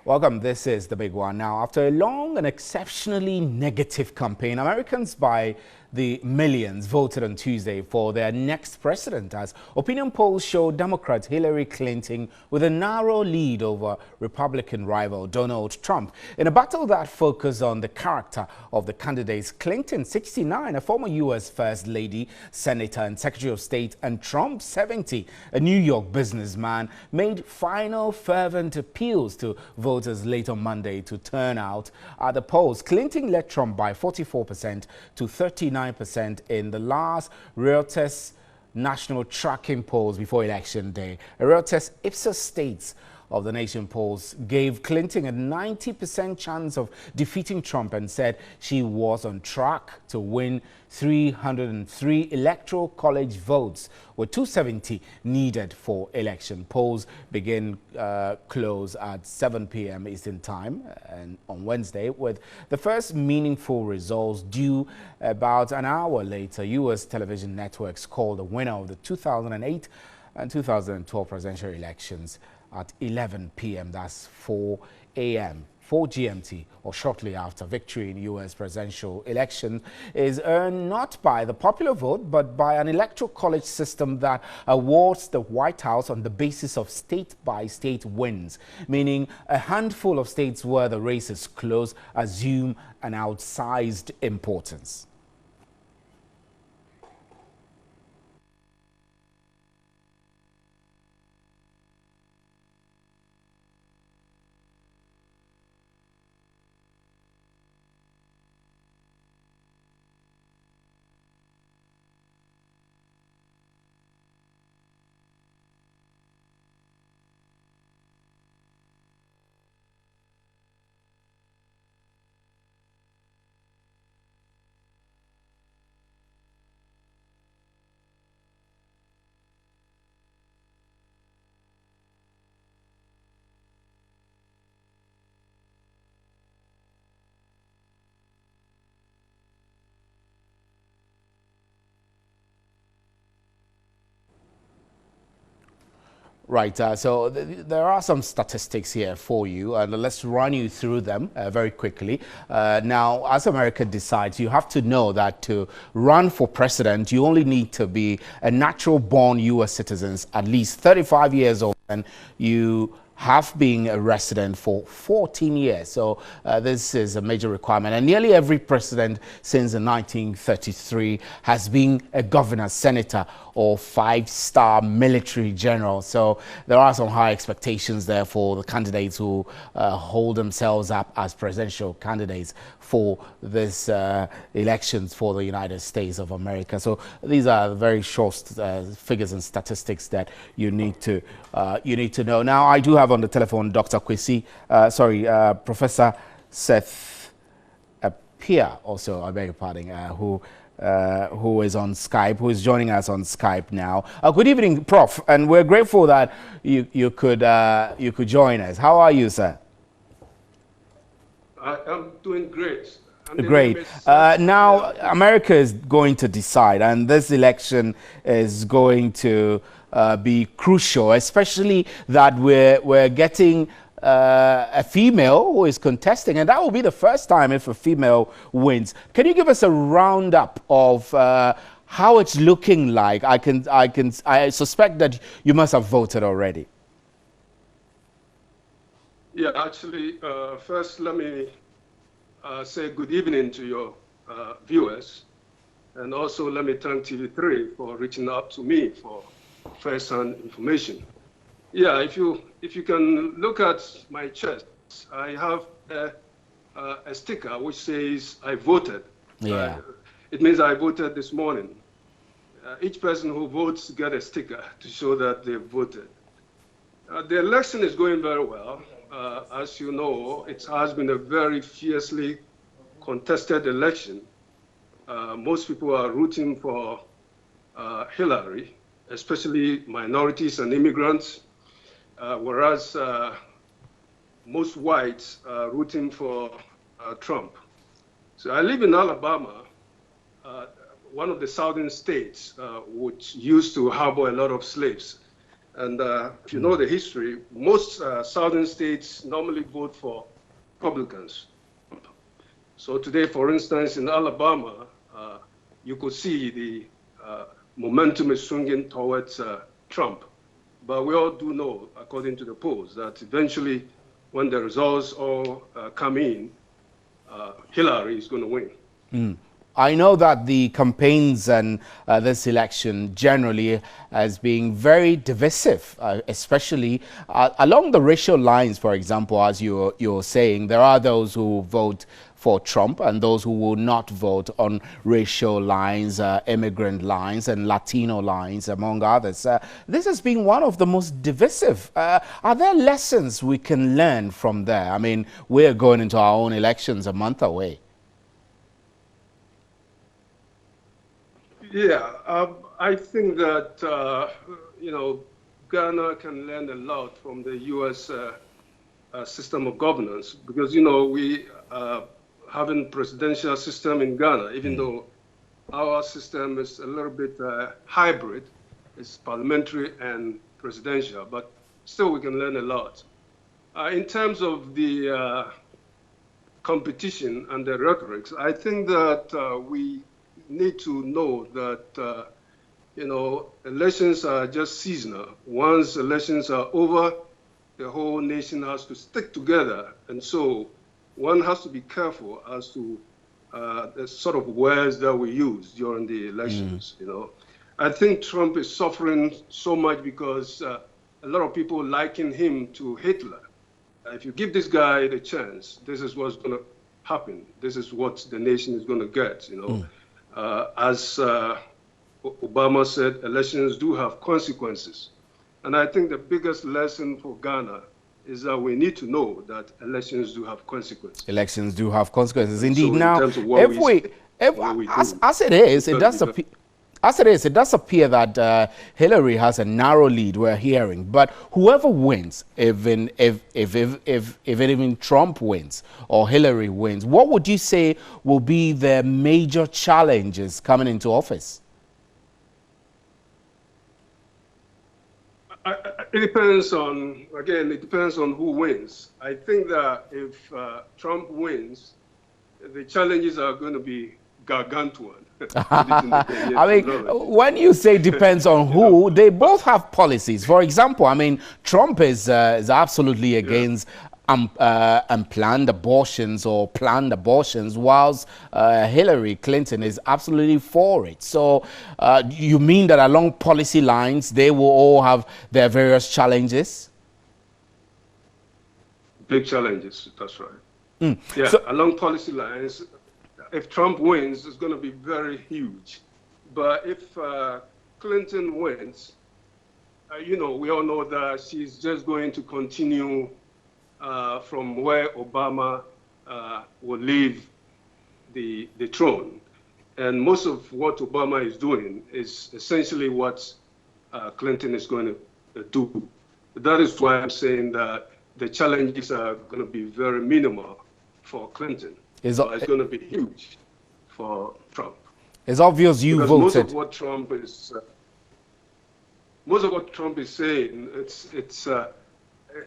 Welcome. This is the big one. Now, after a long and exceptionally negative campaign, Americans by the millions voted on Tuesday for their next president as opinion polls show Democrat Hillary Clinton with a narrow lead over Republican rival Donald Trump. In a battle that focused on the character of the candidates, Clinton, 69, a former U.S. First Lady, Senator and Secretary of State, and Trump, 70, a New York businessman, made final fervent appeals to voters late on Monday to turn out at the polls. Clinton led Trump by 44% to 39% in the last Reuters national tracking polls before Election Day. A Reuters Ipsos states of the nation polls gave Clinton a 90% chance of defeating Trump and said she was on track to win 303 electoral college votes, with 270 needed for election. Polls begin close at 7 p.m. Eastern Time and on Wednesday, with the first meaningful results due about an hour later. U.S. television networks called the winner of the 2008 and 2012 presidential elections at 11 p.m. That's 4 a.m. 4 GMT, or shortly after. Victory in U.S. presidential election is earned not by the popular vote, but by an electoral college system that awards the White House on the basis of state-by-state wins, meaning a handful of states where the race is close assume an outsized importance. Right, so there are some statistics here for you, and let's run you through them very quickly. Now, as America decides, you have to know that to run for president, you only need to be a natural-born U.S. citizen, at least 35 years old, and you have been a resident for 14 years. So this is a major requirement. And nearly every president since 1933 has been a governor, senator, or five-star military general. So there are some high expectations there for the candidates who hold themselves up as presidential candidates for this elections for the United States of America. So these are very short figures and statistics that you need to know. Now, I do have on the telephone Dr. Professor Seth Appiah, also, I beg your pardon, who is on Skype, who is joining us on Skype now. Good evening, Prof, and we're grateful that you could join us. How are you, sir? I'm doing great. Great. Now, America is going to decide, and this election is going to be crucial, especially that we're getting a female who is contesting, and that will be the first time if a female wins. Can you give us a roundup of how it's looking like? I suspect that you must have voted already. Yeah, actually, first let me say good evening to your viewers, and also let me thank TV3 for reaching out to me for first-hand information. Yeah, if you can look at my chest, I have a sticker which says I voted. Yeah. It means I voted this morning. Each person who votes get a sticker to show that they voted. The election is going very well. As you know, it has been a very fiercely contested election. Most people are rooting for Hillary, especially minorities and immigrants, whereas most whites are rooting for Trump. So I live in Alabama, one of the southern states which used to harbor a lot of slaves. And if you know the history, most southern states normally vote for Republicans. So today, for instance, in Alabama, you could see the momentum is swinging towards Trump. But we all do know, according to the polls, that eventually, when the results all come in, Hillary is going to win. I know that the campaigns and this election generally has been very divisive, especially along the racial lines, for example, as you're saying. There are those who vote for Trump and those who will not vote on racial lines, immigrant lines and Latino lines, among others. This has been one of the most divisive. Are there lessons we can learn from there? I mean, we're going into our own elections a month away. Yeah, I think that, you know, Ghana can learn a lot from the U.S. System of governance because, you know, we having presidential system in Ghana, even though our system is a little bit hybrid, it's parliamentary and presidential, but still we can learn a lot. In terms of the competition and the rhetorics, I think that we need to know that, you know, elections are just seasonal. Once elections are over, the whole nation has to stick together. And so one has to be careful as to the sort of words that we use during the elections, you know. I think Trump is suffering so much because a lot of people liken him to Hitler. If you give this guy the chance, this is what's going to happen. This is what the nation is going to get, you know. As Obama said, elections do have consequences. And I think the biggest lesson for Ghana is that we need to know that elections do have consequences. Elections do have consequences. Indeed. So in now, terms of what as it is, it does appear. As it is, it does appear that Hillary has a narrow lead, we're hearing. But whoever wins, even Trump wins or Hillary wins, what would you say will be the major challenges coming into office? It depends on, again, it depends on who wins. I think that if Trump wins, the challenges are going to be gargantuan. I mean, when you say depends on who, they both have policies. For example, I mean, Trump is absolutely against unplanned abortions or planned abortions, whilst Hillary Clinton is absolutely for it. So you mean that along policy lines, they will all have their various challenges? Big challenges, that's right. Yeah, So, along policy lines, if Trump wins, it's going to be very huge. But if Clinton wins, you know, we all know that she's just going to continue from where Obama will leave the throne. And most of what Obama is doing is essentially what Clinton is going to do. That is why I'm saying that the challenges are going to be very minimal for Clinton. It's going to be huge for Trump. It's obvious you because voted. Most of what Trump is saying,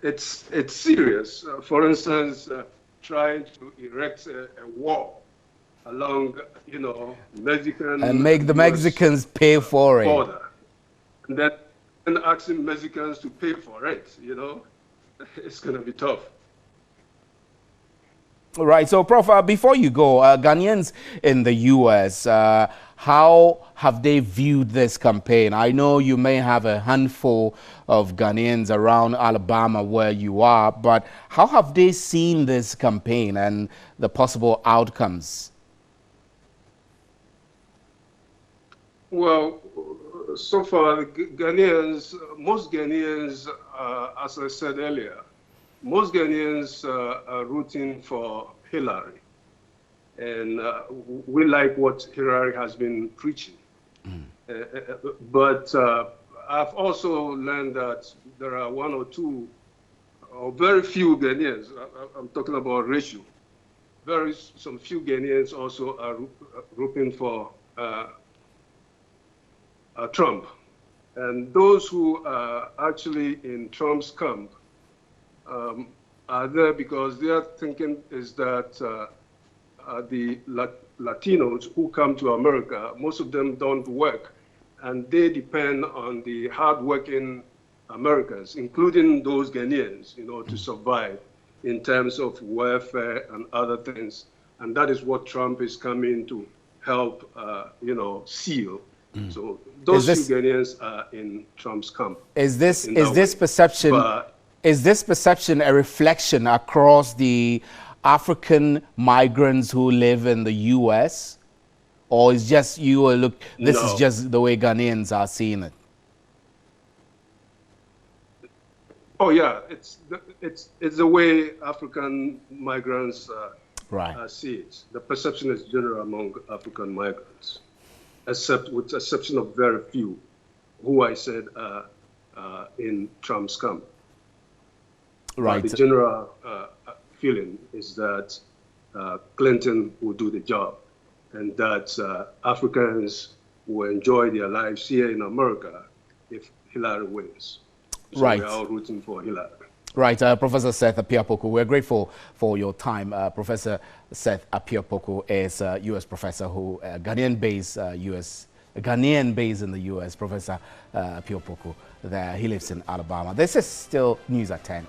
it's serious. For instance, trying to erect a wall along, you know, Mexican and make the Mexicans pay for border. And then asking Mexicans to pay for it, you know, it's going to be tough. Right. So, Prof, before you go, Ghanaians in the U.S., how have they viewed this campaign? I know you may have a handful of Ghanaians around Alabama where you are, but how have they seen this campaign and the possible outcomes? Well, so far, Ghanaians, most Ghanaians, as I said earlier, most Ghanaians are rooting for Hillary. And we like what Hillary has been preaching. But I've also learned that there are one or two, or very few Ghanaians, I'm talking about ratio, some few Ghanaians also are rooting for Trump. And those who are actually in Trump's camp are there because their thinking is that the Latinos who come to America, most of them don't work, and they depend on the hardworking Americans, including those Ghanaians, to survive in terms of welfare and other things. And that is what Trump is coming to help, seal. So those two Ghanaians are in Trump's camp. Is this perception a reflection across the African migrants who live in the U.S., or is just this is just the way Ghanaians are seeing it? Oh yeah, it's the way African migrants see it. The perception is general among African migrants, with exception of very few, who I said are in Trump's camp. Right. The general feeling is that Clinton will do the job, and that Africans will enjoy their lives here in America if Hillary wins. So right. We're all rooting for Hillary. Right, Professor Seth Appiah-Poku, we're grateful for your time. Professor Seth Appiah-Poku is a U.S. professor who Ghanaian-based in the U.S. Professor Appiah-Poku, there he lives in Alabama. This is still News at 10.